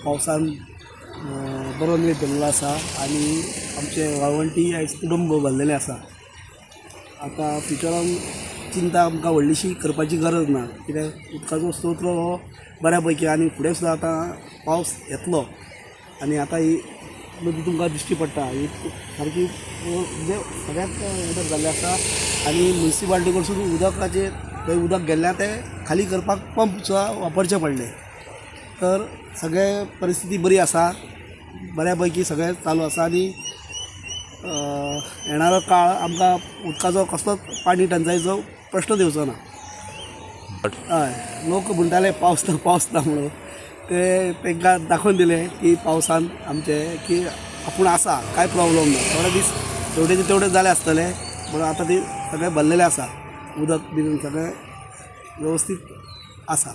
पावसान बरो नीट धरलेलो आसा आनी आमचे वाळवंटी आयज कुडंब भरलेले आसा। आता फ्युचरान चिंता आमकां व्हडलीशी करपाची गरज ना, कित्याक उदकाचो स्त्रोत हो बऱ्या पैकी आनी फुडें सुद्दां आतां पावस येतलो आनी आतां ही नदी तुमकां दिश्टी पडटा, ही सारकी म्हणजे सगळ्यात हेडर जाल्लें आसा आनी म्युनिसिपालिटी कडसून उदकाचेर थंय उदक गेल्ल्या तें खाली करपाक पंप सुद्दां वापरचे पडले। तर सगळे परिस्थिती बरी आसा, बऱ्या पैकी सगळें चालू आसा आनी येणारो काळ आमकां उदकाचो कसलोच पाणी टंचायेचो प्रश्न येवचो ना। हय, लोक म्हणटाले पावस ना म्हणून ते तांकां दाखोवन दिलें की पावसान आमचे की आपूण आसा, कांय प्रॉब्लम ना। थोडे दीस तेवढे जाले आसतले, पूण आतां ती सगळें भरलेलें आसा, उदक बीन सगळें वेवस्थीत आसा।